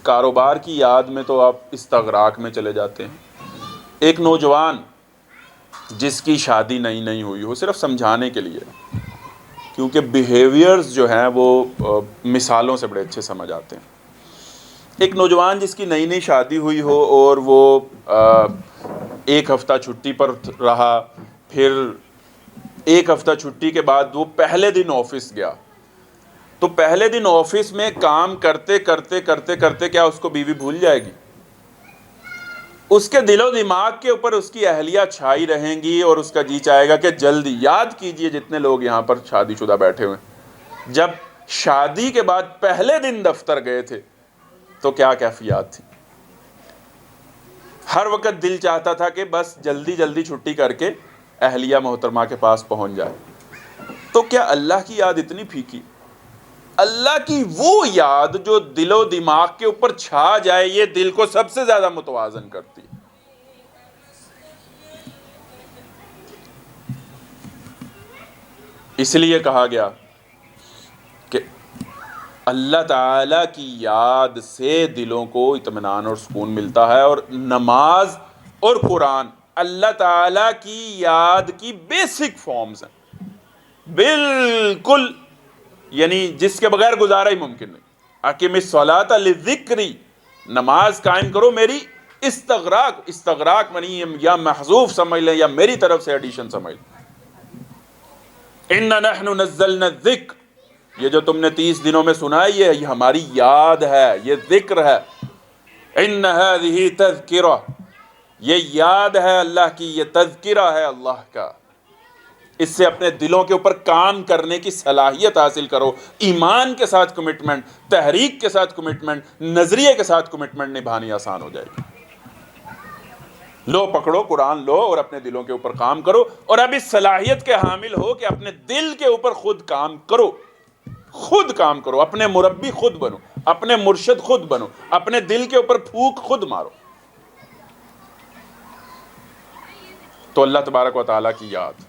کاروبار کی یاد میں تو آپ استغراق میں چلے جاتے ہیں۔ ایک نوجوان جس کی شادی نئی ہوئی ہو، صرف سمجھانے کے لیے، کیونکہ بیہیویئرز جو ہیں وہ مثالوں سے بڑے اچھے سمجھ آتے ہیں۔ ایک نوجوان جس کی نئی شادی ہوئی ہو اور وہ ایک ہفتہ چھٹی پر رہا، پھر ایک ہفتہ چھٹی کے بعد وہ پہلے دن آفس گیا، تو پہلے دن آفس میں کام کرتے کرتے کیا اس کو بیوی بھول جائے گی؟ اس کے دل و دماغ کے اوپر اس کی اہلیہ چھائی رہیں گی اور اس کا جی چاہے گا کہ جلدی، یاد کیجئے جتنے لوگ یہاں پر شادی شدہ بیٹھے ہوئے ہیں، جب شادی کے بعد پہلے دن دفتر گئے تھے تو کیا کیفیات تھی؟ ہر وقت دل چاہتا تھا کہ بس جلدی چھٹی کر کے اہلیہ محترمہ کے پاس پہنچ جائے۔ تو کیا اللہ کی یاد اتنی پھیکی؟ اللہ کی وہ یاد جو دل و دماغ کے اوپر چھا جائے، یہ دل کو سب سے زیادہ متوازن کرتی ہے۔ اس لیے کہا گیا کہ اللہ تعالیٰ کی یاد سے دلوں کو اطمینان اور سکون ملتا ہے، اور نماز اور قرآن اللہ تعالیٰ کی یاد کی بیسک فارمز ہیں بالکل، یعنی جس کے بغیر گزارا ہی ممکن نہیں. اقیم الصلاۃ لذکری، نماز قائم کرو میری استغراق منی یا محذوف سمجھ لیں یا میری طرف سے ایڈیشن سمجھ لیں. اِنَّا نَحْنُ نَزَّلْنَا الذِّکْرَ، یہ جو تم نے 30 دنوں میں سنا ہے یہ ہماری یاد ہے، یہ ذکر ہے. اِنَّ هَذِهِ تَذْکِرَةٌ، یہ یاد ہے اللہ کی، یہ تذکرہ ہے اللہ کا. اس سے اپنے دلوں کے اوپر کام کرنے کی صلاحیت حاصل کرو. ایمان کے ساتھ کمٹمنٹ، تحریک کے ساتھ کمٹمنٹ، نظریے کے ساتھ کمٹمنٹ نبھانی آسان ہو جائے گی. لو پکڑو قرآن لو اور اپنے دلوں کے اوپر کام کرو، اور اب اس صلاحیت کے حامل ہو کہ اپنے دل کے اوپر خود کام کرو. خود کام کرو، اپنے مربی خود بنو، اپنے مرشد خود بنو، اپنے دل کے اوپر پھونک خود مارو. تو اللہ تبارک و تعالیٰ کی یاد.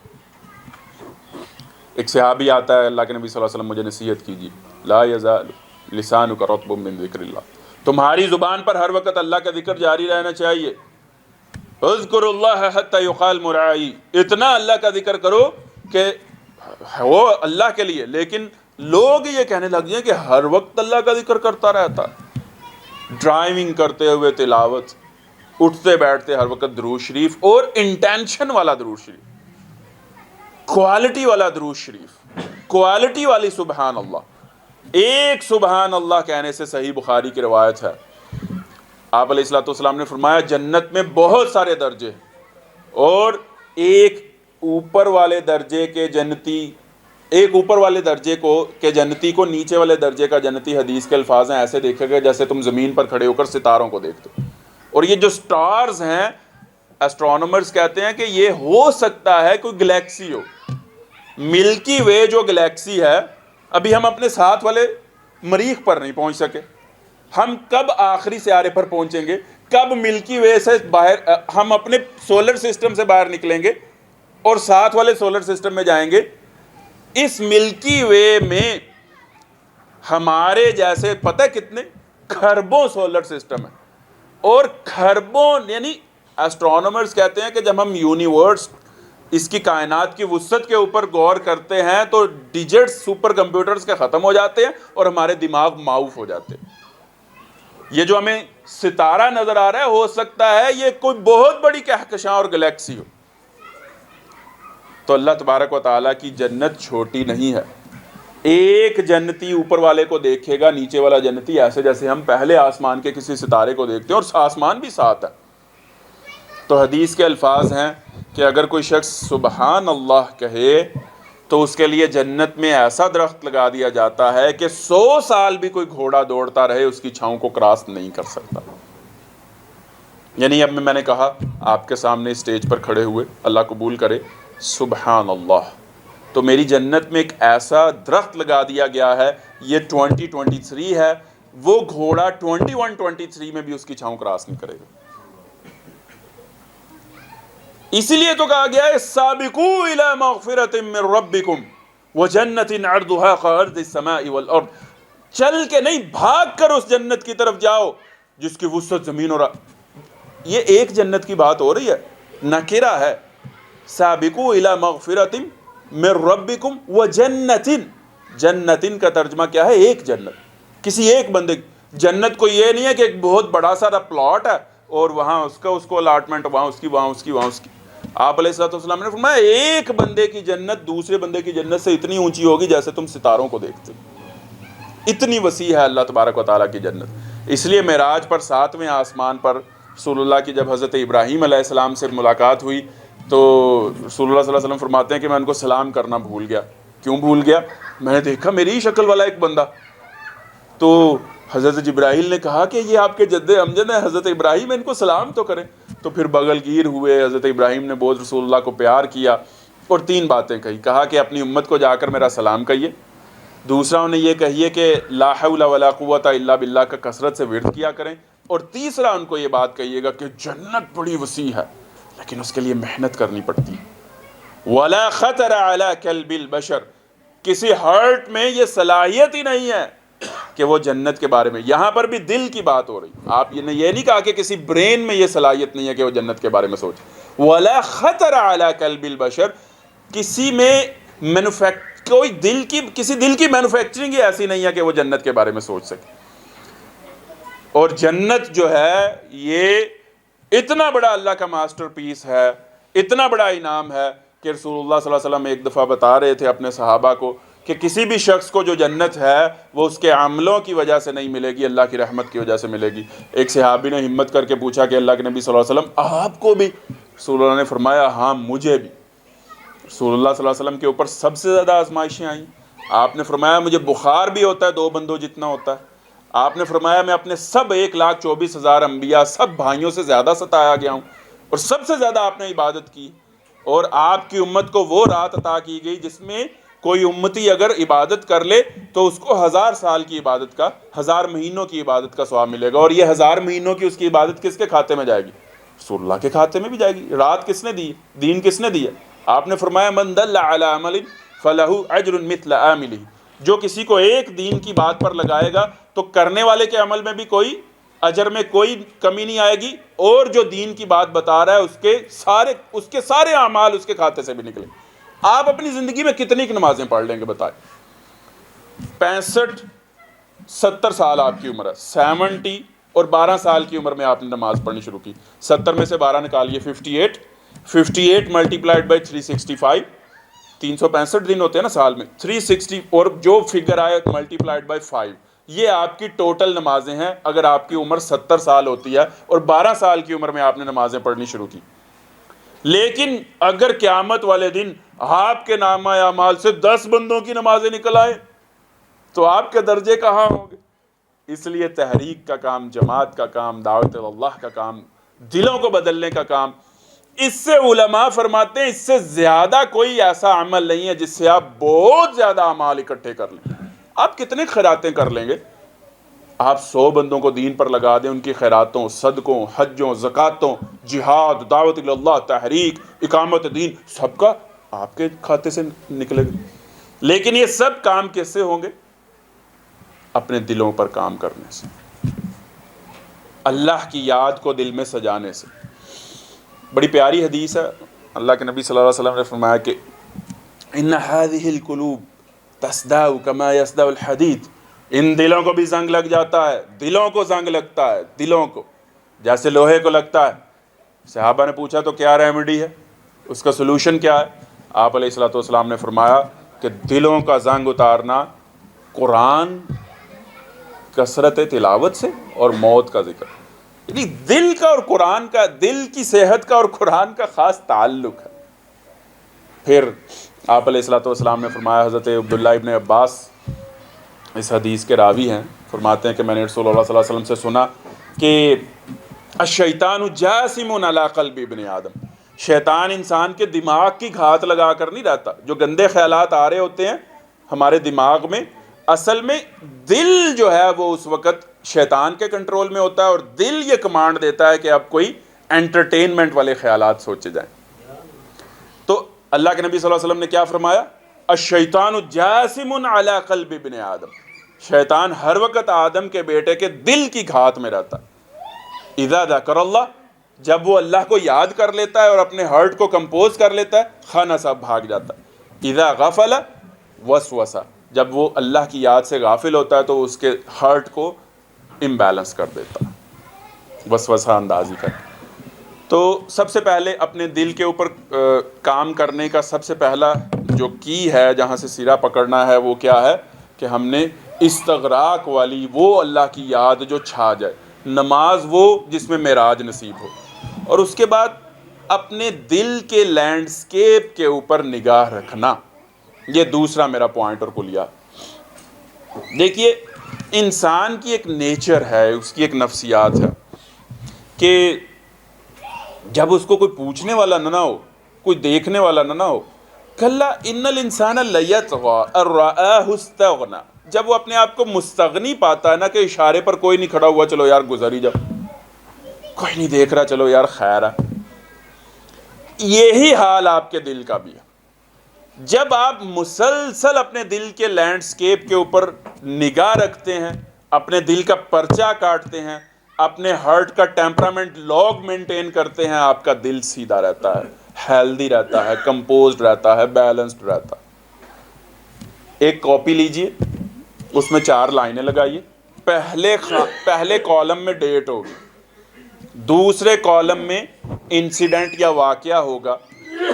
ایک صحابی آتا ہے، اللہ کے نبی صلی اللہ علیہ وسلم مجھے نصیحت کیجیے، لا یزال لسانک رطبا من ذکر اللہ، تمہاری زبان پر ہر وقت اللہ کا ذکر جاری رہنا چاہیے. اذکر اللہ حتی یقال مرعی، اتنا اللہ کا ذکر کرو کہ وہ اللہ کے لیے، لیکن لوگ یہ کہنے لگ جائیں کہ ہر وقت اللہ کا ذکر کرتا رہتا ہے. ڈرائیونگ کرتے ہوئے تلاوت، اٹھتے بیٹھتے ہر وقت درود شریف، اور انٹینشن والا درود شریف، کوالٹی والا درود شریف، کوالٹی والی سبحان اللہ. ایک سبحان اللہ کہنے سے، صحیح بخاری کی روایت ہے، آپ علیہ الصلوۃ والسلام نے فرمایا جنت میں بہت سارے درجے ہیں، اور ایک اوپر والے درجے کے جنتی، ایک اوپر والے درجے کے جنتی کو نیچے والے درجے کا جنتی، حدیث کے الفاظ ہیں، ایسے دیکھے گا جیسے تم زمین پر کھڑے ہو کر ستاروں کو دیکھتے ہو. اور یہ جو سٹارز ہیں، ایسٹرونومرز کہتے ہیں کہ یہ ہو سکتا ہے کوئی گلیکسی ہو. ملکی وے جو گلیکسی ہے، ابھی ہم اپنے ساتھ والے مریخ پر نہیں پہنچ سکے، ہم کب آخری سیارے پر پہنچیں گے، کب ملکی وے سے باہر، ہم اپنے سولر سسٹم سے باہر نکلیں گے اور ساتھ والے سولر سسٹم میں جائیں گے. اس ملکی وے میں ہمارے جیسے پتہ کتنے کھربوں سولر سسٹم ہیں، اور کھربوں، یعنی ایسٹرونومرز کہتے ہیں کہ جب ہم یونیورس، اس کی کائنات کی وسعت کے اوپر غور کرتے ہیں تو ڈیجٹس سپر کمپیوٹرز کے ختم ہو جاتے ہیں اور ہمارے دماغ معاف ہو جاتے ہیں. یہ جو ہمیں ستارہ نظر آ رہا ہے، ہو سکتا ہے یہ کوئی بہت بڑی کہکشاں اور گلیکسی ہو. تو اللہ تبارک و تعالیٰ کی جنت چھوٹی نہیں ہے. ایک جنتی اوپر والے کو دیکھے گا، نیچے والا جنتی ایسے جیسے ہم پہلے آسمان کے کسی ستارے کو دیکھتے ہیں، اور آسمان بھی ساتھ ہے. تو حدیث کے الفاظ ہیں کہ اگر کوئی شخص سبحان اللہ کہے تو اس کے لیے جنت میں ایسا درخت لگا دیا جاتا ہے کہ 100 سال بھی کوئی گھوڑا دوڑتا رہے اس کی چھاؤں کو کراس نہیں کر سکتا. یعنی اب میں نے کہا آپ کے سامنے اسٹیج پر کھڑے ہوئے، اللہ قبول کرے، سبحان اللہ، تو میری جنت میں ایک ایسا درخت لگا دیا گیا ہے، یہ 2023 ہے، وہ گھوڑا 2123 میں بھی اس کی چھاؤں کراس نہیں کرے گا. اسی لیے تو کہا گیا ہے سابقوا الی مغفرۃ من ربکم وجنۃ عرضها كعرض السماء والارض، چل کے نہیں بھاگ کر اس جنت کی طرف جاؤ جس کی وسعت زمین اور، یہ ایک جنت کی بات ہو رہی ہے، نکرہ ہے. سابقوا الی مغفرۃ من ربکم وجنۃ، جنت کا ترجمہ کیا ہے؟ ایک جنت، کسی ایک بندے. جنت کو یہ نہیں ہے کہ ایک بہت بڑا سارا پلاٹ ہے اور وہاں اس کو الاٹمنٹ، وہاں اس کی. آپ علیہ الصلوۃ والسلام نے فرمایا ایک بندے کی جنت دوسرے بندے کی جنت سے اتنی اونچی ہوگی جیسے تم ستاروں کو دیکھتے. اتنی وسیع ہے اللہ تبارک و تعالیٰ کی جنت. اس لیے معراج پر 7ویں آسمان پر رسول اللہ کی جب حضرت ابراہیم علیہ السلام سے ملاقات ہوئی تو رسول اللہ صلی اللہ علیہ وسلم فرماتے ہیں کہ میں ان کو سلام کرنا بھول گیا. کیوں بھول گیا؟ میں نے دیکھا میری ہی شکل والا ایک بندہ. تو حضرت جبرائیل نے کہا کہ یہ آپ کے جد امجد ہیں حضرت ابراہیم، ان کو سلام تو کریں. تو پھر بغل گیر ہوئے، حضرت ابراہیم نے بہت رسول اللہ کو پیار کیا اور 3 باتیں کہی. کہا کہ اپنی امت کو جا کر میرا سلام کہیے. دوسرا انہیں یہ کہیے کہ لا حول ولا قوت الا باللہ کا کثرت سے ورد کیا کریں. اور تیسرا ان کو یہ بات کہیے گا کہ جنت بڑی وسیع ہے لیکن اس کے لیے محنت کرنی پڑتی ہے. ولا خطر علی قلب البشر، کسی ہارٹ میں یہ صلاحیت ہی نہیں ہے کہ وہ جنت کے بارے میں، یہاں پر بھی دل کی بات ہو رہی. آپ نے یہ نہیں کہا کہ کسی برین میں یہ صلاحیت نہیں ہے کہ وہ جنت کے بارے میں سوچے. ولا خطر علی قلب البشر، کسی میں کسی دل کی مینوفیکچرنگ ہی ایسی نہیں ہے کہ وہ جنت کے بارے میں سوچ سکے. اور جنت جو ہے یہ اتنا بڑا اللہ کا ماسٹر پیس ہے، اتنا بڑا انعام ہے کہ رسول اللہ صلی اللہ علیہ وسلم ایک دفعہ بتا رہے تھے اپنے صحابہ کو کہ کسی بھی شخص کو جو جنت ہے وہ اس کے عملوں کی وجہ سے نہیں ملے گی، اللہ کی رحمت کی وجہ سے ملے گی. ایک صحابی نے ہمت کر کے پوچھا کہ اللہ کے نبی صلی اللہ علیہ وسلم آپ کو بھی؟ رسول اللہ نے فرمایا ہاں مجھے بھی. رسول اللہ صلی اللہ علیہ وسلم کے اوپر سب سے زیادہ آزمائشیں آئیں. آپ نے فرمایا مجھے بخار بھی ہوتا ہے 2 بندوں جتنا ہوتا ہے. آپ نے فرمایا میں اپنے سب 1,24,000 انبیاء سب بھائیوں سے زیادہ ستایا گیا ہوں، اور سب سے زیادہ آپ نے عبادت کی. اور آپ کی امت کو وہ رات عطا کی گئی جس میں کوئی امتی اگر عبادت کر لے تو اس کو 1000 سال کی عبادت کا، 1000 مہینوں کی عبادت کا ثواب ملے گا. اور یہ 1000 مہینوں کی اس کی عبادت کس کے کھاتے میں جائے گی؟ رسول اللہ کے کھاتے میں بھی جائے گی. رات کس نے دی؟ دین کس نے دی ہے؟ آپ نے فرمایا من دل علی عمل فلہ اجر مثل عاملہ، جو کسی کو ایک دین کی بات پر لگائے گا تو کرنے والے کے عمل میں بھی کوئی اجر میں کوئی کمی نہیں آئے گی، اور جو دین کی بات بتا رہا ہے اس کے سارے اعمال اس کے کھاتے سے بھی نکلیں. آپ اپنی زندگی میں کتنی نمازیں پڑھ لیں گے بتائیں؟ 65-70 سال آپ کی عمر ہے، 70 اور 12 سال کی عمر میں آپ نے نماز پڑھنی شروع کی. 70 میں سے 12 نکالیے، 58 ملٹیپلائڈ بائی 365، 365 دن ہوتے ہیں نا سال میں، 360 اور جو فگر آئے ملٹیپلائڈ بائی 5، یہ آپ کی ٹوٹل نمازیں ہیں. اگر آپ کی عمر 70 سال ہوتی ہے اور 12 سال کی عمر میں آپ نے نمازیں پڑھنی شروع کی. لیکن اگر قیامت والے دن آپ کے نامہ اعمال سے 10 بندوں کی نمازیں نکل آئے تو آپ کے درجے کہاں ہوں گے؟ اس لیے تحریک کا کام، جماعت کا کام، دعوت اللہ کا کام، دلوں کو بدلنے کا کام، اس سے علماء فرماتے ہیں اس سے زیادہ کوئی ایسا عمل نہیں ہے جس سے آپ بہت زیادہ اعمال اکٹھے کر لیں. آپ کتنے خیراتیں کر لیں گے؟ آپ 100 بندوں کو دین پر لگا دیں، ان کی خیراتوں، صدقوں، حجوں، زکاتوں، جہاد، دعوت اللہ، تحریک، اقامت دین، سب کا آپ کے کھاتے سے نکلے گا. لیکن یہ سب کام کیسے ہوں گے؟ اپنے دلوں پر کام کرنے سے، اللہ کی یاد کو دل میں سجانے سے. بڑی پیاری حدیث ہے، اللہ کے نبی صلی اللہ علیہ وسلم نے فرمایا کہ ان هذه القلوب تصدع كما يصدع الحديد، ان دلوں کو بھی زنگ لگ جاتا ہے، دلوں کو زنگ لگتا ہے، دلوں کو جیسے لوہے کو لگتا ہے. صحابہ نے پوچھا تو کیا ریمیڈی ہے، اس کا سلوشن کیا ہے؟ آپ علیہ الصلوۃ والسلام نے فرمایا کہ دلوں کا زنگ اتارنا قرآن، کثرت تلاوت سے اور موت کا ذکر. یعنی دل کا اور قرآن کا، دل کی صحت کا اور قرآن کا خاص تعلق ہے. پھر آپ علیہ الصلوۃ والسلام نے فرمایا، حضرت عبداللہ ابن عباس اس حدیث کے راوی ہیں، فرماتے ہیں کہ میں نے رسول اللہ صلی اللہ علیہ وسلم سے سنا کہ الشیطان جاسم علی قلب ابن آدم، شیطان انسان کے دماغ کی گھات لگا کر نہیں رہتا. جو گندے خیالات آ رہے ہوتے ہیں ہمارے دماغ میں، اصل میں دل جو ہے وہ اس وقت شیطان کے کنٹرول میں ہوتا ہے، اور دل یہ کمانڈ دیتا ہے کہ اب کوئی انٹرٹینمنٹ والے خیالات سوچے جائیں. تو اللہ کے نبی صلی اللہ علیہ وسلم نے کیا فرمایا؟ الشیطان جاسم علی قلب ابن آدم، شیطان ہر وقت آدم کے بیٹے کے دل کی گھات میں رہتا. اذا ذکر اللہ، جب وہ اللہ کو یاد کر لیتا ہے اور اپنے ہارٹ کو کمپوز کر لیتا ہے، خانہ صاحب بھاگ جاتا. اذا غفل وسوسہ، جب وہ اللہ کی یاد سے غافل ہوتا ہے تو اس کے ہارٹ کو امبیلنس کر دیتا، وسوسہ اندازی کر. تو سب سے پہلے اپنے دل کے اوپر کام کرنے کا سب سے پہلا جو کی ہے، جہاں سے سیرا پکڑنا ہے، وہ کیا ہے کہ ہم نے استغراق والی وہ اللہ کی یاد جو چھا جائے، نماز وہ جس میں معراج نصیب ہو. اور اس کے بعد اپنے دل کے لینڈسکیپ کے اوپر نگاہ رکھنا، یہ دوسرا میرا پوائنٹ اور کلیہ. دیکھیے انسان کی ایک نیچر ہے، اس کی ایک نفسیات ہے کہ جب اس کو کوئی پوچھنے والا نہ ہو، کوئی دیکھنے والا نہ ہو، کلا ان الانسان لیطغی ان رآہ استغنی، جب وہ اپنے آپ کو مستغنی پاتا ہے نا، کہ اشارے پر کوئی نہیں کھڑا ہوا، چلو یار گزر ہی جاؤ، کوئی نہیں دیکھ رہا، چلو یار خیر ہے. یہی حال آپ کے دل کا بھی ہے. جب آپ مسلسل اپنے دل کے لینڈسکیپ کے اوپر نگاہ رکھتے ہیں، اپنے دل کا پرچہ کاٹتے ہیں، اپنے ہارٹ کا ٹیمپرامنٹ لاگ مینٹین کرتے ہیں، آپ کا دل سیدھا رہتا ہے، ہیلدی رہتا ہے، کمپوزڈ رہتا ہے، بیلنسڈ رہتا ہے۔ ایک کاپی لیجئے، اس میں 4 لائنیں لگائیے۔ پہلے کالم میں ڈیٹ ہوگی، دوسرے کالم میں انسیڈنٹ یا واقعہ ہوگا،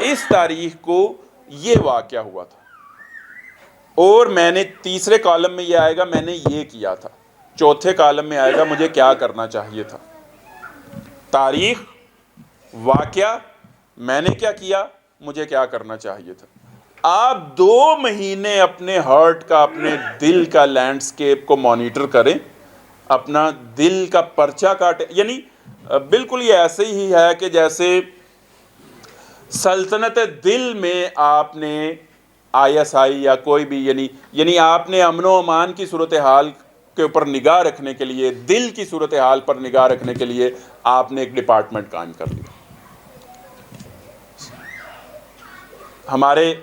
اس تاریخ کو یہ واقعہ ہوا تھا، اور میں نے تیسرے کالم میں یہ آئے گا میں نے یہ کیا تھا، چوتھے کالم میں آئے گا مجھے کیا کرنا چاہیے تھا۔ تاریخ، واقعہ، میں نے کیا کیا، مجھے کیا کرنا چاہیے تھا۔ آپ 2 مہینے اپنے ہارٹ کا، اپنے دل کا لینڈسکیپ کو مانیٹر کریں، اپنا دل کا پرچہ کاٹیں۔ یعنی بالکل یہ ایسے ہی ہے کہ جیسے سلطنت دل میں آپ نے ISI یا کوئی بھی یعنی آپ نے امن و امان کی صورتحال کے اوپر نگاہ رکھنے کے لیے، دل کی صورتحال پر نگاہ رکھنے کے لیے آپ نے ایک ڈپارٹمنٹ قائم کر لیا۔ ہمارے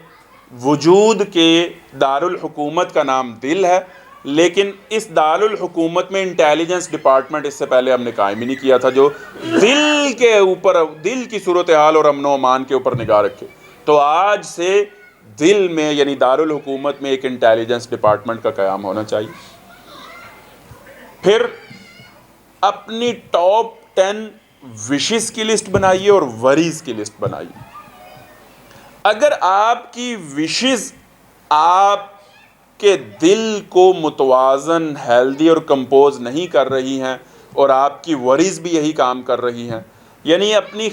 وجود کے دارالحکومت کا نام دل ہے، لیکن اس دارالحکومت میں انٹیلیجنس ڈپارٹمنٹ اس سے پہلے ہم نے قائم ہی نہیں کیا تھا، جو دل کے اوپر، دل کی صورتحال اور امن و امان کے اوپر نگاہ رکھے۔ تو آج سے دل میں یعنی دارالحکومت میں ایک انٹیلیجنس ڈپارٹمنٹ کا قیام ہونا چاہیے۔ پھر اپنی ٹاپ 10 وشز کی لسٹ بنائیے اور وریز کی لسٹ بنائیے۔ اگر آپ کی وشز آپ کے دل کو متوازن، ہیلدی اور کمپوز نہیں کر رہی ہیں، اور آپ کی وریز بھی یہی کام کر رہی ہیں، یعنی اپنی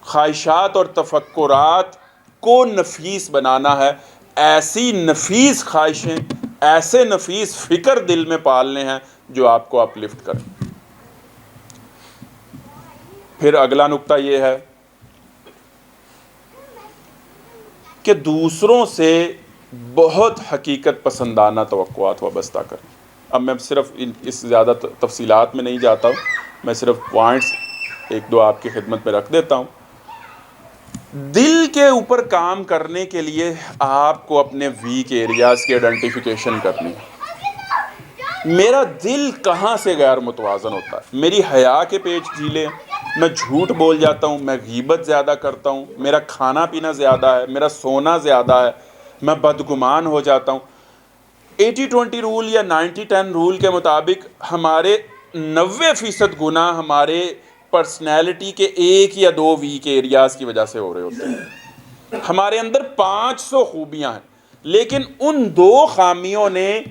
خواہشات اور تفکرات کو نفیس بنانا ہے، ایسی نفیس خواہشیں، ایسے نفیس فکر دل میں پالنے ہیں جو آپ کو اپلفٹ کریں۔ پھر اگلا نقطہ یہ ہے کہ دوسروں سے بہت حقیقت پسندانہ توقعات وابستہ کریں۔ اب میں صرف اس زیادہ تفصیلات میں نہیں جاتا ہوں، میں صرف پوائنٹس 1-2 آپ کی خدمت میں رکھ دیتا ہوں۔ دل کے اوپر کام کرنے کے لیے آپ کو اپنے ویک ایریاز کی آئیڈینٹیفیکیشن کرنی ہے۔ میرا دل کہاں سے غیر متوازن ہوتا ہے؟ میری حیا کے پیچ ڈھیلے ہیں، میں جھوٹ بول جاتا ہوں، میں غیبت زیادہ کرتا ہوں، میرا کھانا پینا زیادہ ہے، میرا سونا زیادہ ہے، میں بدگمان ہو جاتا ہوں۔ 80-20 رول یا 90-10 رول کے مطابق ہمارے 90% گناہ ہمارے پرسنالٹی کے 1 یا 2 ویک ایریاز کی وجہ سے ہو رہے ہوتے ہیں۔ ہمارے اندر 500 خوبیاں ہیں، لیکن ان 2 خامیوں نے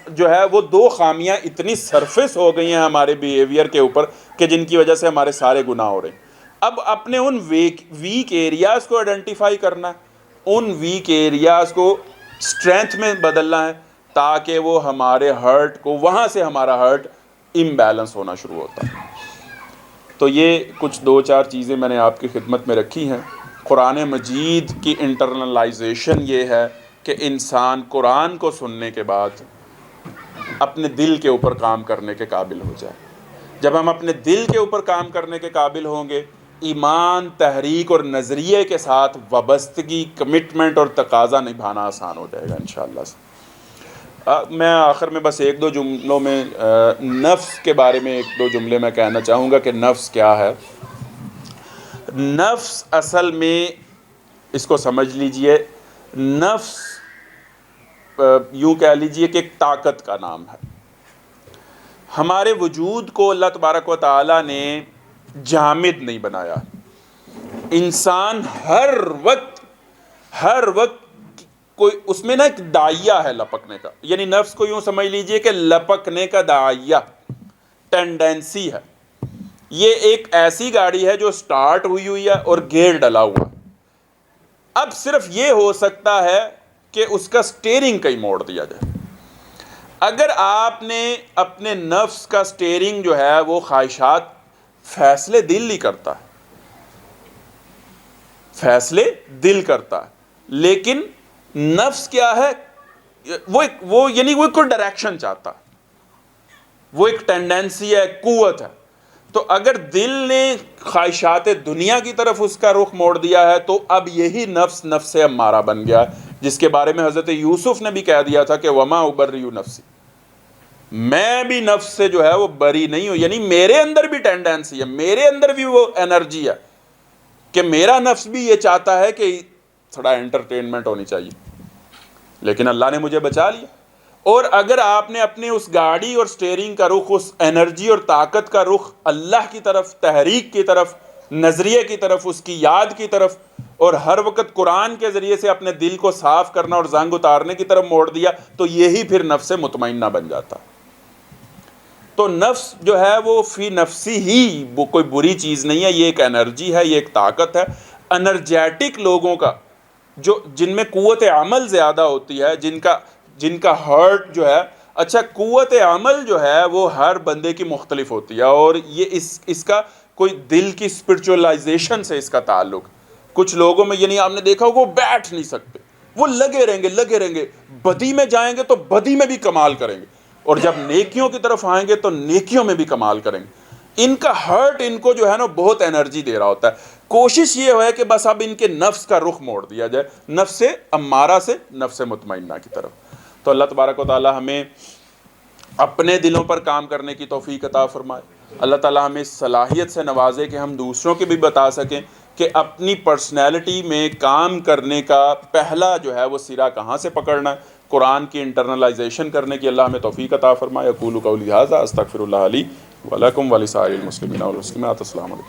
جو ہے وہ 2 خامیاں اتنی سرفس ہو گئی ہیں ہمارے بیہیویئر کے اوپر کہ جن کی وجہ سے ہمارے سارے گناہ ہو رہے ہیں۔ اب اپنے ان ویک ایریاز کو آئیڈینٹیفائی کرنا ہے، ان ویک ایریاز کو اسٹرینتھ میں بدلنا ہے، تاکہ وہ ہمارے ہارٹ کو، وہاں سے ہمارا ہارٹ امبیلنس ہونا شروع ہوتا ہے۔ تو یہ کچھ 2-4 چیزیں میں نے آپ کی خدمت میں رکھی ہیں۔ قرآن مجید کی انٹرنلائزیشن یہ ہے کہ انسان قرآن کو سننے کے بعد اپنے دل کے اوپر کام کرنے کے قابل ہو جائے۔ جب ہم اپنے دل کے اوپر کام کرنے کے قابل ہوں گے، ایمان، تحریک اور نظریے کے ساتھ وابستگی، کمٹمنٹ اور تقاضا نبھانا آسان ہو جائے گا انشاءاللہ سے۔ میں آخر میں بس 1-2 جملوں میں نفس کے بارے میں 1-2 جملے میں کہنا چاہوں گا کہ نفس کیا ہے۔ نفس اصل میں اس کو سمجھ لیجئے، نفس یوں کہہ لیجئے کہ ایک طاقت کا نام ہے۔ ہمارے وجود کو اللہ تبارک و تعالیٰ نے جامد نہیں بنایا۔ انسان ہر وقت کوئی اس میں نا ایک داعیہ ہے لپکنے کا، یعنی نفس کو یوں سمجھ لیجئے کہ لپکنے کا داعیہ، ٹینڈنسی ہے۔ یہ ایک ایسی گاڑی ہے جو سٹارٹ ہوئی ہے اور گیئر ڈلا ہوا ہے۔ اب صرف یہ ہو سکتا ہے کہ اس کا سٹیئرنگ کہیں موڑ دیا جائے۔ اگر آپ نے اپنے نفس کا سٹیئرنگ جو ہے وہ خواہشات، فیصلے دل ہی کرتا ہے، فیصلے دل کرتا ہے، لیکن نفس کیا ہے؟ وہ یعنی وہ کوئی ڈائریکشن چاہتا ہے، وہ ایک ٹینڈنسی ہے، قوت ہے۔ تو اگر دل نے خواہشات دنیا کی طرف اس کا رخ موڑ دیا ہے تو اب یہی نفس امارہ بن گیا ہے، جس کے بارے میں حضرت یوسف نے بھی کہہ دیا تھا کہ وما ابرئ نفسی، میں بھی نفس سے جو ہے وہ بری نہیں ہوں، یعنی میرے اندر بھی ٹینڈنسی ہے، میرے اندر بھی وہ انرجی ہے کہ میرا نفس بھی یہ چاہتا ہے کہ تھوڑا انٹرٹینمنٹ ہونی چاہیے، لیکن اللہ نے مجھے بچا لیا۔ اور اگر آپ نے اپنے اس گاڑی اور سٹیئرنگ کا رخ، اس انرجی اور طاقت کا رخ اللہ کی طرف، تحریک کی طرف، نظریے کی طرف، اس کی یاد کی طرف، اور ہر وقت قرآن کے ذریعے سے اپنے دل کو صاف کرنا اور زنگ اتارنے کی طرف موڑ دیا، تو یہی پھر نفس مطمئنہ بن جاتا۔ تو نفس جو ہے وہ فی نفسی ہی وہ کوئی بری چیز نہیں ہے، یہ ایک انرجی ہے، یہ ایک طاقت ہے۔ انرجیٹک لوگوں کا، جو جن میں قوت عمل زیادہ ہوتی ہے، جن کا ہارٹ جو ہے، اچھا قوت عمل جو ہے وہ ہر بندے کی مختلف ہوتی ہے، اور یہ اس کا کوئی دل کی اسپرچولائزیشن سے اس کا تعلق۔ کچھ لوگوں میں یعنی آپ نے دیکھا ہوگا وہ بیٹھ نہیں سکتے، وہ لگے رہیں گے، بدی میں جائیں گے تو بدی میں بھی کمال کریں گے، اور جب نیکیوں کی طرف آئیں گے تو نیکیوں میں بھی کمال کریں گے۔ ان کا ہارٹ ان کو جو ہے نا بہت انرجی دے رہا ہوتا ہے۔ کوشش یہ ہے کہ بس اب ان کے نفس کا رخ موڑ دیا جائے، نفس امارہ سے نفس مطمئنہ کی طرف۔ تو اللہ تبارک و تعالی ہمیں اپنے دلوں پر کام کرنے کی توفیق عطا فرمائے۔ اللہ تعالی ہمیں اس صلاحیت سے نوازے کہ ہم دوسروں کے بھی بتا سکیں کہ اپنی پرسنالٹی میں کام کرنے کا پہلا جو ہے وہ سرا کہاں سے پکڑنا ہے، قرآن کی انٹرنلائزیشن کرنے کی اللہ ہمیں توفیق عطا فرمائے۔ اقول قولی ھذا استغفر اللہ لی ولکم ولسائر المسلمین والمسلمات۔ السلام علیکم۔